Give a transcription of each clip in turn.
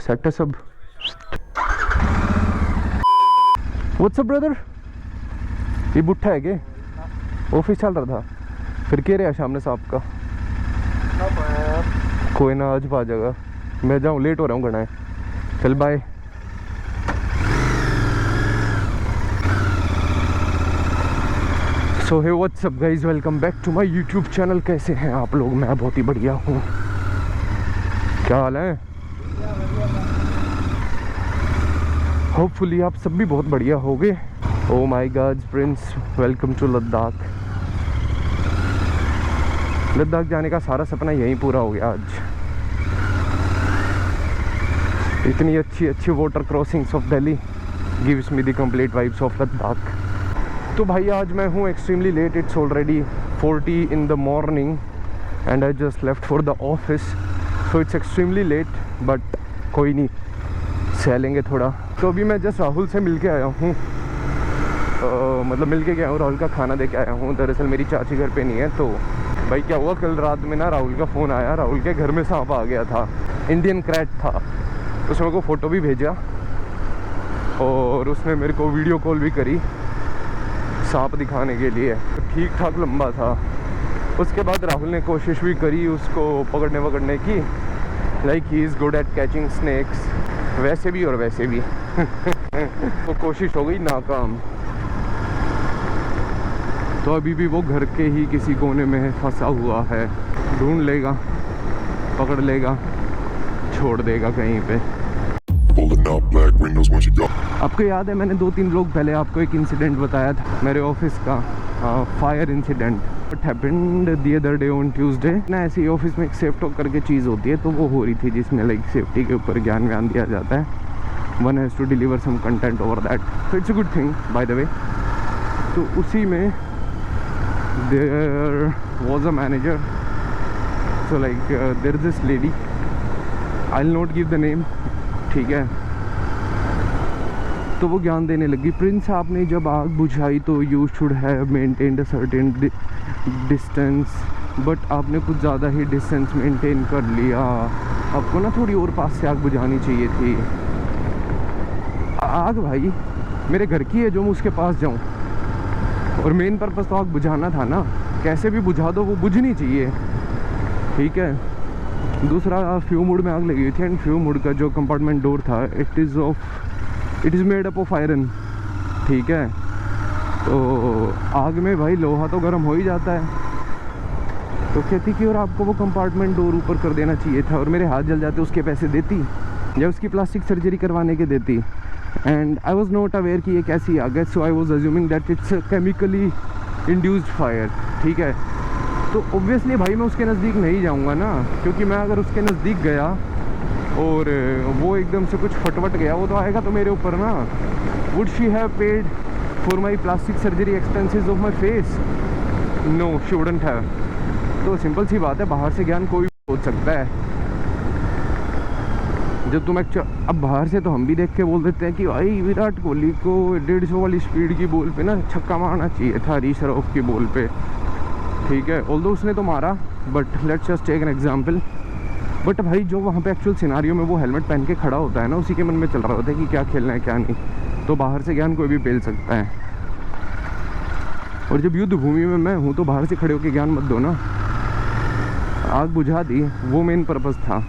Set है सब। What's up brother, ये बुट्ठा है के ऑफिस चल रहा था, फिर कह रहा सामने से आपका कोई ना आज पा जाएगा। मैं जाऊँ, लेट हो रहा हूँ घना है। चल bye. So hey what's up guys, welcome back to my YouTube channel. कैसे हैं आप लोग? मैं बहुत ही बढ़िया हूँ। क्या हाल है? होपफुली आप सब भी बहुत बढ़िया होगे। Oh my god Prince, welcome to Ladakh. Ladakh जाने का सारा सपना यहीं पूरा हो गया आज। इतनी अच्छी अच्छी water crossings of Delhi gives me the complete vibes of Ladakh. तो भाई आज मैं हूँ extremely late. It's already 40 in the morning and I just left for the office, so it's extremely late, but कोई नहीं, सह लेंगे थोड़ा। तो अभी मैं जस्ट राहुल से मिल के आया हूँ, मतलब मिल के गया हूँ, राहुल का खाना दे के आया हूँ। दरअसल मेरी चाची घर पे नहीं है। तो भाई क्या हुआ, कल रात में ना राहुल का फ़ोन आया। राहुल के घर में सांप आ गया था, इंडियन क्रैट था। उसने मेरे को फ़ोटो भी भेजा और उसने मेरे को वीडियो कॉल भी करी सांप दिखाने के लिए। ठीक ठाक लंबा था। उसके बाद राहुल ने कोशिश भी करी उसको पकड़ने वकड़ने की, like he is good at catching snacks, वैसे भी और वैसे भी। वो कोशिश हो गई नाकाम। तो अभी भी वो घर के ही किसी कोने में फंसा हुआ है। ढूंढ लेगा, पकड़ लेगा, छोड़ देगा कहीं पे। आपको याद है मैंने 2-3 लोग पहले आपको एक इंसिडेंट बताया था मेरे ऑफिस का, fire incident. What happened the other day on Tuesday ना, ऐसे ही ऑफिस में एक सेफ टॉक करके चीज़ होती है, तो वो हो रही थी जिसमें लाइक सेफ्टी के ऊपर ज्ञान व्यान दिया जाता है। One has to deliver some content over that, so it's a good thing by the way. तो उसी में there was a manager, so like there is this lady, I will not give the name, ठीक है। तो वो ज्ञान देने लगी, प्रिंस आपने जब आग बुझाई तो you should have maintained a certain distance, but आपने कुछ ज़्यादा ही डिस्टेंस मेंटेन कर लिया। आपको ना थोड़ी और पास से आग बुझानी चाहिए थी। आग भाई मेरे घर की है जो मैं उसके पास जाऊं, और मेन पर्पस तो आग बुझाना था ना। कैसे भी बुझा दो, वो बुझनी चाहिए, ठीक है। दूसरा, फ्यूम वुड में आग लगी हुई थी एंड फ्यूम वुड का जो कंपार्टमेंट डोर था it is made up of iron, ठीक है। तो आग में भाई लोहा तो गर्म हो ही जाता है। तो कहती कि और आपको वो कंपार्टमेंट डोर ऊपर कर देना चाहिए था, और मेरे हाथ जल जाते, उसके पैसे देती या उसकी प्लास्टिक सर्जरी करवाने के देती। And I was not aware कि ये कैसी आग है, so I was assuming that it's chemically induced fire, ठीक है। तो ऑब्वियसली भाई मैं उसके नज़दीक नहीं जाऊंगा ना, क्योंकि मैं अगर उसके नज़दीक गया और वो एकदम से कुछ फटवट गया, वो तो आएगा तो मेरे ऊपर ना। Would she have paid for my plastic surgery expenses of my face? No, she wouldn't have. तो सिंपल सी बात है, बाहर से ज्ञान कोई सोच सकता है। जब तुम अब बाहर से तो हम भी देख के बोल देते हैं कि भाई विराट कोहली को 150 वाली स्पीड की बॉल पे ना छक्का मारना चाहिए था हरीश राव की बॉल पे, ठीक है। ऑल्दो उसने तो मारा, but let's just take an example. But भाई जो वहाँ पे एक्चुअल सिनारियो में वो हेलमेट पहन के खड़ा होता है ना, उसी के मन में चल रहा होता है कि क्या खेलना है क्या नहीं। तो बाहर से ज्ञान कोई भी पेल सकता है। और जब युद्ध भूमि में मैं हूँ तो बाहर से खड़े होकर ज्ञान मत दो ना। आग बुझा दी, वो मेन पर्पस था।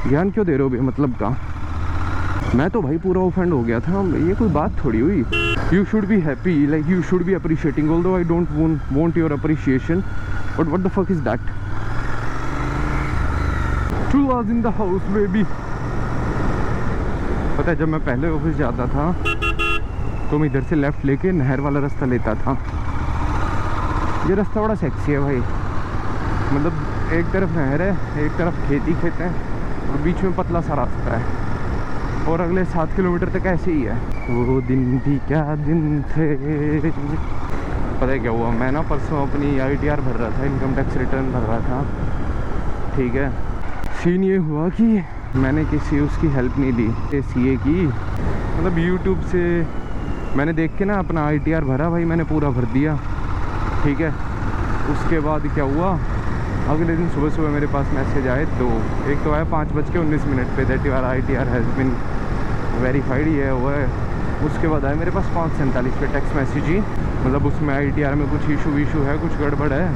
ज्ञान क्यों दे रहे हो बेमतलब का? मैं तो भाई पूरा ऑफेंड हो गया था। ये कोई बात थोड़ी हुई। You should be happy, like you should be appreciating, although I don't want your appreciation, but what the fuck is that? True was in the house baby। पता है जब मैं पहले ऑफिस जाता था तो मैं इधर से लेफ़्ट लेके नहर वाला रास्ता लेता था। ये रास्ता बड़ा सेक्सी है भाई, मतलब एक तरफ नहर है, एक तरफ खेती खेत है, और बीच में पतला सा रास्ता है, और अगले 7 किलोमीटर तक ऐसे ही है। वो दिन भी क्या दिन थे। पता है क्या हुआ, मैं ना परसों अपनी ITR भर रहा था, इनकम टैक्स रिटर्न भर रहा था, ठीक है। सीन ये हुआ कि मैंने किसी उसकी हेल्प नहीं ली, CA की, मतलब YouTube से मैंने देख के ना अपना ITR भरा भाई, मैंने पूरा भर दिया, ठीक है। उसके बाद क्या हुआ, अगले दिन सुबह सुबह मेरे पास मैसेज आए तो एक तो आया 5:19 पे that your ITR has been verified, ये हुआ है। उसके बाद आया मेरे पास 5:47 पे टेक्स्ट मैसेज ही, मतलब उसमें ITR में कुछ इशू है, कुछ गड़बड़ है,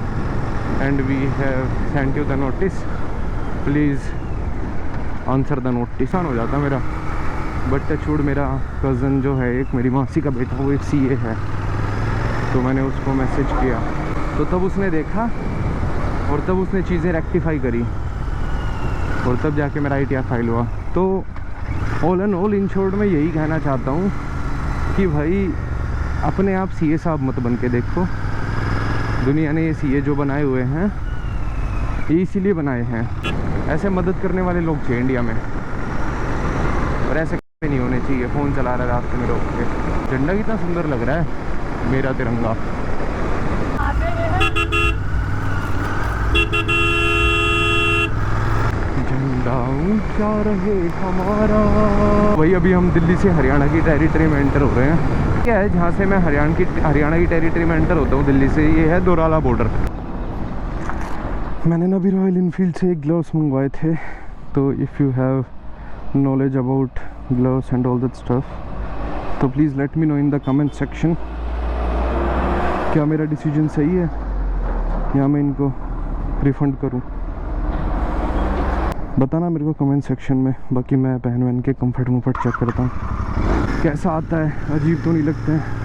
and we have sent you the notice, please answer the notice. On हो जाता मेरा, बट टचवुड मेरा कज़न जो है, एक मेरी मासी का बेटा, वो एक CA है, तो मैंने उसको मैसेज किया, तो तब उसने देखा और तब उसने चीज़ें रेक्टिफाई करी और तब जाके मेरा ITR फाइल हुआ। तो all and all in short मैं यही कहना चाहता हूँ कि भाई अपने आप CA साहब मत बन के देखो। दुनिया ने ये CA जो बनाए हुए हैं ये इसीलिए बनाए हैं, ऐसे मदद करने वाले लोग चाहिए इंडिया में, और ऐसे नहीं होने चाहिए। फ़ोन चला रहा है रास्ते में रोक के। झंडा कितना सुंदर लग रहा है, मेरा तिरंगा। झंडा ऊंचा रहे हमारा। वही अभी हम दिल्ली से हरियाणा की टेरिटरी में एंटर हो रहे हैं। क्या है, जहाँ से मैं हरियाणा की टेरिटरी में एंटर होता हूँ दिल्ली से, ये है दोराला बॉर्डर। मैंने ना अभी रॉयल इनफील्ड से एक ग्लव्स मंगवाए थे, तो if you have knowledge about gloves and all that stuff तो please let me know in the comment section. क्या मेरा डिसीजन सही है या मैं इनको रिफ़ंड करूं, बताना मेरे को कमेंट सेक्शन में। बाकी मैं पहन वहन के कंफर्ट वम्फर्ट चेक करता हूँ कैसा आता है, अजीब तो नहीं लगते हैं।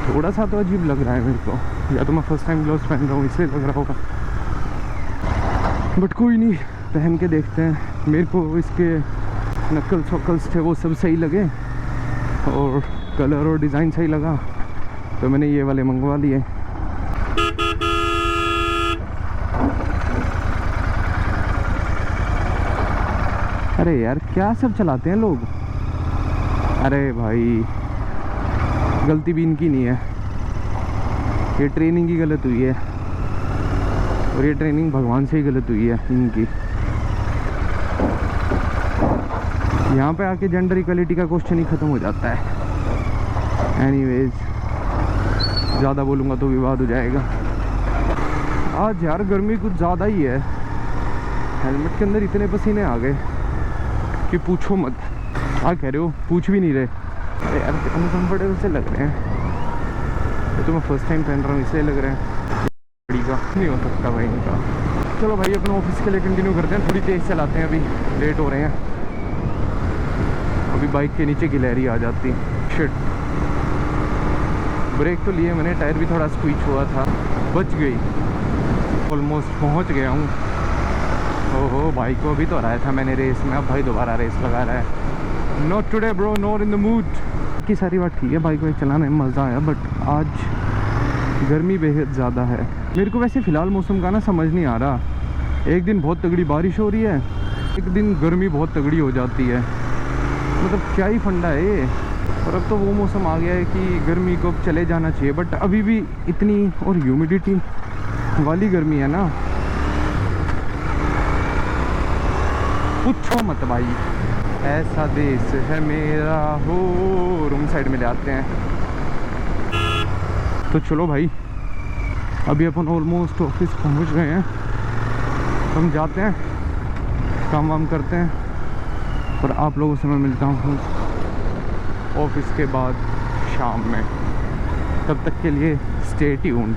थोड़ा सा तो अजीब लग रहा है मेरे को, या तो मैं फर्स्ट टाइम ग्लव्स पहन रहा हूँ इसलिए लग रहा होगा, बट कोई नहीं, पहन के देखते हैं। मेरे को इसके नकल्स वकल्स थे वो सब सही लगे और कलर और डिज़ाइन सही लगा, तो मैंने ये वाले मंगवा लिए। अरे यार क्या सब चलाते हैं लोग। अरे भाई गलती भी इनकी नहीं है, ये ट्रेनिंग की गलत हुई है, और ये ट्रेनिंग भगवान से ही गलत हुई है इनकी। यहाँ पे आके जेंडर इक्वलिटी का क्वेश्चन ही ख़त्म हो जाता है। एनीवेज ज़्यादा बोलूँगा तो विवाद हो जाएगा। आज यार गर्मी कुछ ज़्यादा ही है, हेलमेट के अंदर इतने पसीने आ गए कि पूछो मत। क्या कह रहे हो, पूछ भी नहीं रहे। अरे यार अनकम्फर्टेबल से लग रहे हैं, ये तो मैं फर्स्ट टाइम पहन रहा हूँ इसलिए लग रहे हैं। बड़ी का नहीं हो सकता भाई इनका। चलो भाई अपने ऑफिस के लिए कंटिन्यू करते हैं, थोड़ी तेज़ चलाते हैं, अभी लेट हो रहे हैं। अभी बाइक के नीचे गिलहरी आ जाती, शिट। ब्रेक तो लिए मैंने, टायर भी थोड़ा स्क्वीच हुआ था, बच गई। ऑलमोस्ट पहुंच गया हूँ। ओहो भाई को अभी तो हराया था मैंने रेस में, अब भाई दोबारा रेस लगा रहा है। Not today bro, not in the mood. की सारी बात ठीक है, बाइक वाइक चलाने में मज़ा आया, बट आज गर्मी बेहद ज़्यादा है। मेरे को वैसे फ़िलहाल मौसम का ना समझ नहीं आ रहा, एक दिन बहुत तगड़ी बारिश हो रही है, एक दिन गर्मी बहुत तगड़ी हो जाती है, मतलब क्या ही फंडा है ये। और अब तो वो मौसम आ गया है कि गर्मी को अब चले जाना चाहिए, बट अभी भी इतनी और ह्यूमिडिटी वाली गर्मी है ना, पूछो मत भाई। ऐसा देश है मेरा हो। रूम साइड में ले आते हैं। तो चलो भाई अभी अपन ऑलमोस्ट ऑफिस पहुंच गए हैं, हम जाते हैं, काम वाम करते हैं, और आप लोगों से मैं मिलता हूँ ऑफिस के बाद शाम में। तब तक के लिए स्टे ट्यून्ड।